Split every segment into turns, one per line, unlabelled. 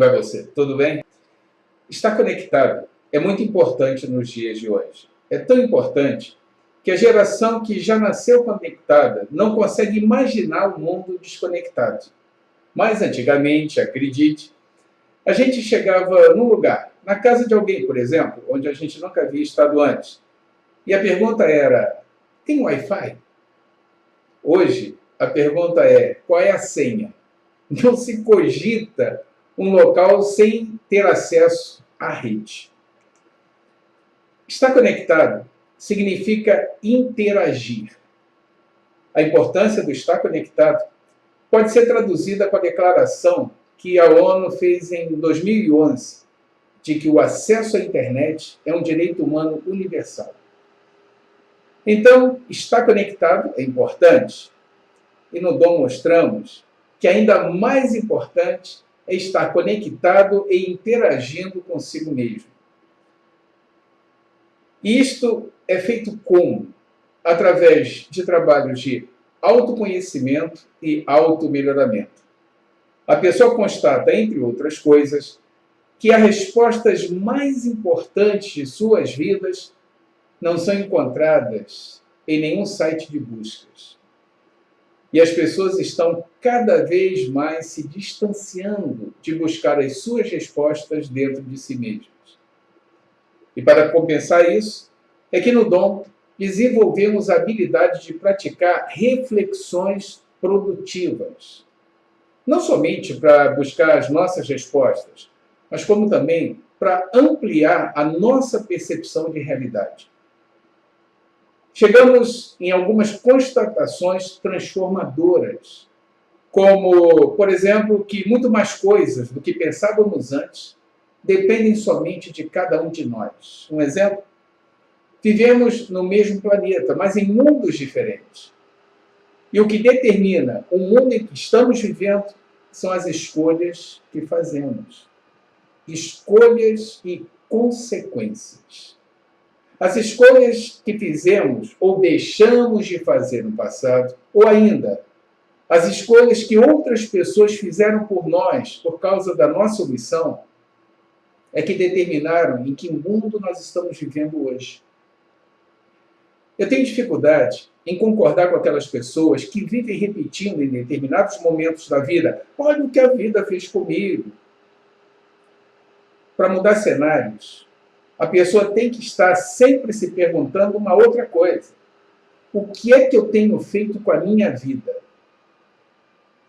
vai você? Tudo bem? Estar conectado é muito importante nos dias de hoje. É tão importante que a geração que já nasceu conectada não consegue imaginar o mundo desconectado. Mas antigamente, acredite, a gente chegava num lugar, na casa de alguém, por exemplo, onde a gente nunca havia estado antes, e a pergunta era: tem Wi-Fi? Hoje, a pergunta é: qual é a senha? Não se cogita um local sem ter acesso à rede. Estar conectado significa interagir. A importância do estar conectado pode ser traduzida com a declaração que a ONU fez em 2011, de que o acesso à internet é um direito humano universal. Então, estar conectado é importante, e no Dom mostramos que ainda mais importante é estar conectado e interagindo consigo mesmo. E isto é feito como? Através de trabalhos de autoconhecimento e automelhoramento. A pessoa constata, entre outras coisas, que as respostas mais importantes de suas vidas não são encontradas em nenhum site de buscas. E as pessoas estão cada vez mais se distanciando de buscar as suas respostas dentro de si mesmas. E para compensar isso, é que no Dom desenvolvemos a habilidade de praticar reflexões produtivas. Não somente para buscar as nossas respostas, mas como também para ampliar a nossa percepção de realidade. Chegamos em algumas constatações transformadoras, como, por exemplo, que muito mais coisas do que pensávamos antes dependem somente de cada um de nós. Um exemplo? Vivemos no mesmo planeta, mas em mundos diferentes. E o que determina o mundo em que estamos vivendo são as escolhas que fazemos. Escolhas e consequências. As escolhas que fizemos ou deixamos de fazer no passado, ou ainda, as escolhas que outras pessoas fizeram por nós por causa da nossa omissão, é que determinaram em que mundo nós estamos vivendo hoje. Eu tenho dificuldade em concordar com aquelas pessoas que vivem repetindo em determinados momentos da vida: olha o que a vida fez comigo. Para mudar cenários, a pessoa tem que estar sempre se perguntando uma outra coisa: o que é que eu tenho feito com a minha vida?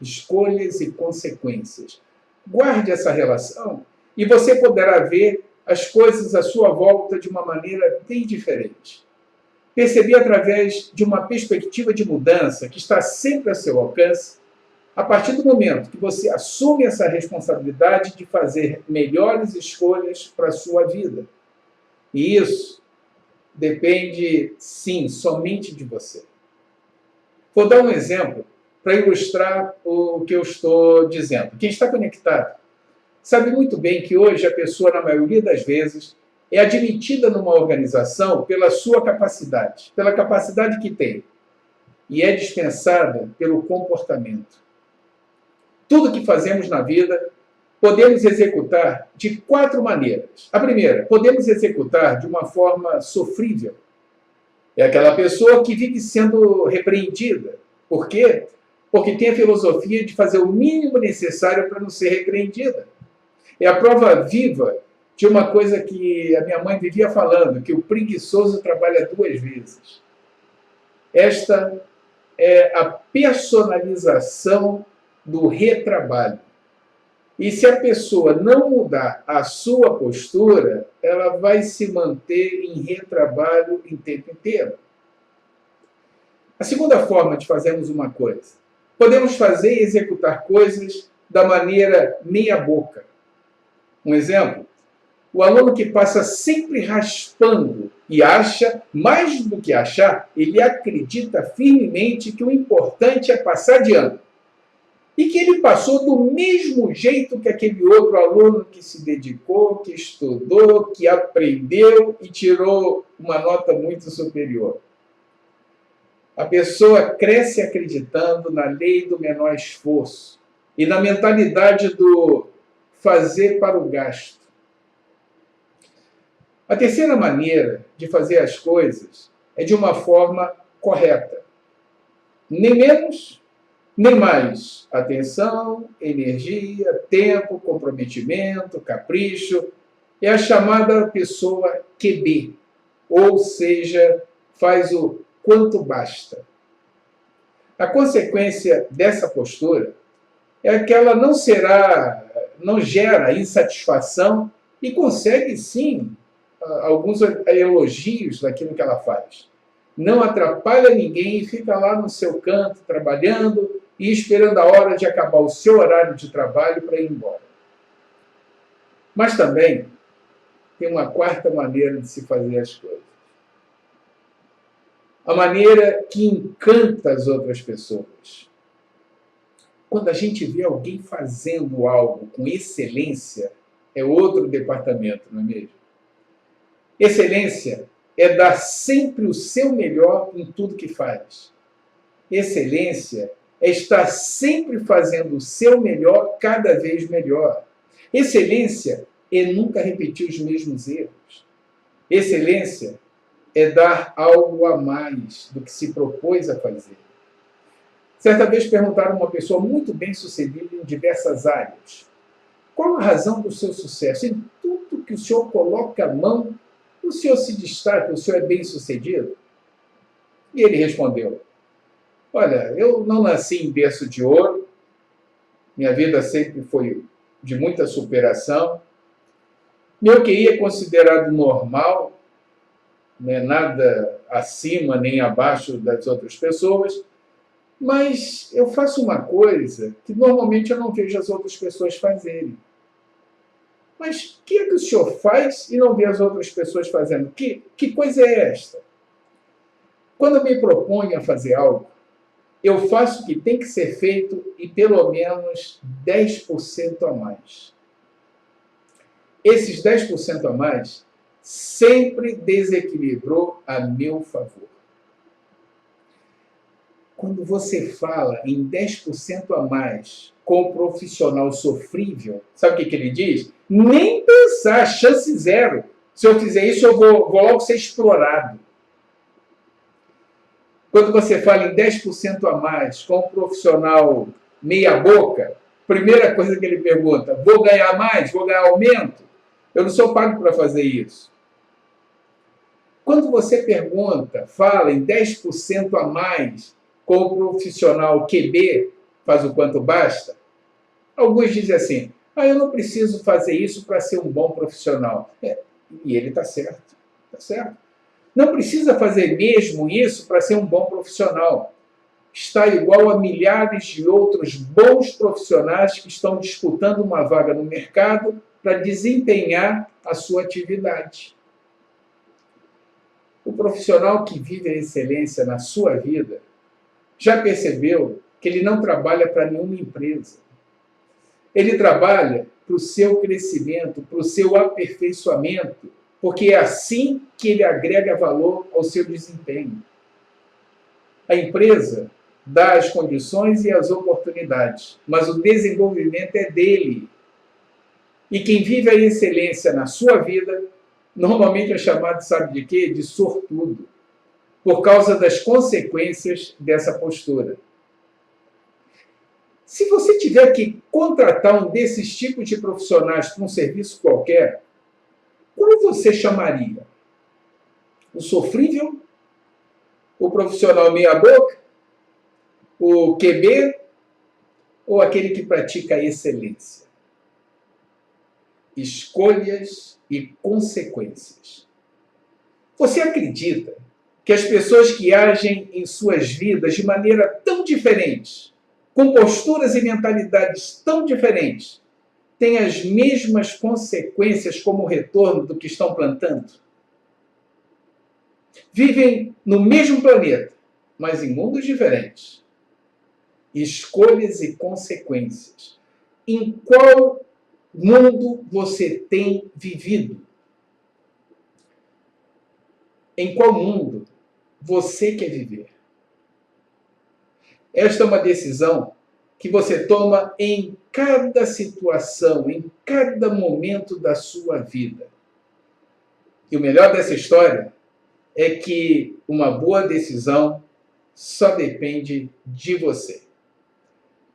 Escolhas e consequências. Guarde essa relação e você poderá ver as coisas à sua volta de uma maneira bem diferente. Perceber através de uma perspectiva de mudança que está sempre a seu alcance, a partir do momento que você assume essa responsabilidade de fazer melhores escolhas para a sua vida. E isso depende, sim, somente de você. Vou dar um exemplo para ilustrar o que eu estou dizendo. Quem está conectado sabe muito bem que hoje a pessoa, na maioria das vezes, é admitida numa organização pela sua capacidade, pela capacidade que tem, e é dispensada pelo comportamento. Tudo que fazemos na vida podemos executar de 4 maneiras. A primeira, podemos executar de uma forma sofrível. É aquela pessoa que vive sendo repreendida. Por quê? Porque tem a filosofia de fazer o mínimo necessário para não ser repreendida. É a prova viva de uma coisa que a minha mãe vivia falando, que o preguiçoso trabalha 2 vezes. Esta é a personalização do retrabalho. E se a pessoa não mudar a sua postura, ela vai se manter em retrabalho o tempo inteiro. A segunda forma de fazermos uma coisa: podemos fazer e executar coisas da maneira meia-boca. Um exemplo: o aluno que passa sempre raspando e acha, mais do que achar, ele acredita firmemente que o importante é passar de ano. E que ele passou do mesmo jeito que aquele outro aluno que se dedicou, que estudou, que aprendeu e tirou uma nota muito superior. A pessoa cresce acreditando na lei do menor esforço e na mentalidade do fazer para o gasto. A terceira maneira de fazer as coisas é de uma forma correta. Nem menos, nem mais. Atenção, energia, tempo, comprometimento, capricho. É a chamada pessoa QB, ou seja, faz o quanto basta. A consequência dessa postura é que ela não gera insatisfação e consegue, sim, alguns elogios daquilo que ela faz. Não atrapalha ninguém e fica lá no seu canto, trabalhando e esperando a hora de acabar o seu horário de trabalho para ir embora. Mas também tem uma quarta maneira de se fazer as coisas. A maneira que encanta as outras pessoas. Quando a gente vê alguém fazendo algo com excelência, é outro departamento, não é mesmo? Excelência é dar sempre o seu melhor em tudo que faz. Excelência é estar sempre fazendo o seu melhor, cada vez melhor. Excelência é nunca repetir os mesmos erros. Excelência é dar algo a mais do que se propôs a fazer. Certa vez perguntaram a uma pessoa muito bem-sucedida em diversas áreas: qual a razão do seu sucesso? Em tudo que o senhor coloca a mão, o senhor se destaca, o senhor é bem-sucedido? E ele respondeu: olha, eu não nasci em berço de ouro, minha vida sempre foi de muita superação, meu QI é considerado normal, não é nada acima nem abaixo das outras pessoas, mas eu faço uma coisa que normalmente eu não vejo as outras pessoas fazerem. Mas o que é que o senhor faz e não vê as outras pessoas fazendo? Que coisa é esta? Quando eu me proponho a fazer algo, eu faço o que tem que ser feito e pelo menos 10% a mais. Esses 10% a mais sempre desequilibrou a meu favor. Quando você fala em 10% a mais com o profissional sofrível, sabe o que ele diz? Nem pensar, chance zero. Se eu fizer isso, eu vou logo ser explorado. Quando você fala em 10% a mais com o profissional meia boca, primeira coisa que ele pergunta: vou ganhar mais? Vou ganhar aumento? Eu não sou pago para fazer isso. Quando você fala em 10% a mais com o profissional QB, faz o quanto basta, alguns dizem assim: eu não preciso fazer isso para ser um bom profissional. E ele está certo, está certo. Não precisa fazer mesmo isso para ser um bom profissional. Está igual a milhares de outros bons profissionais que estão disputando uma vaga no mercado para desempenhar a sua atividade. O profissional que vive a excelência na sua vida já percebeu que ele não trabalha para nenhuma empresa. Ele trabalha para o seu crescimento, para o seu aperfeiçoamento, porque é assim que ele agrega valor ao seu desempenho. A empresa dá as condições e as oportunidades, mas o desenvolvimento é dele. E quem vive a excelência na sua vida, normalmente é chamado, sabe de quê? De sortudo, por causa das consequências dessa postura. Se você tiver que contratar um desses tipos de profissionais para um serviço qualquer, como você chamaria? O sofrível? O profissional meia-boca? O QB? Ou aquele que pratica a excelência? Escolhas e consequências. Você acredita que as pessoas que agem em suas vidas de maneira tão diferente, com posturas e mentalidades tão diferentes, têm as mesmas consequências como retorno do que estão plantando? Vivem no mesmo planeta, mas em mundos diferentes. Escolhas e consequências. Em qual mundo você tem vivido? Em qual mundo você quer viver? Esta é uma decisão que você toma em cada situação, em cada momento da sua vida. E o melhor dessa história é que uma boa decisão só depende de você.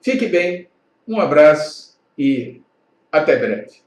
Fique bem, um abraço e até breve.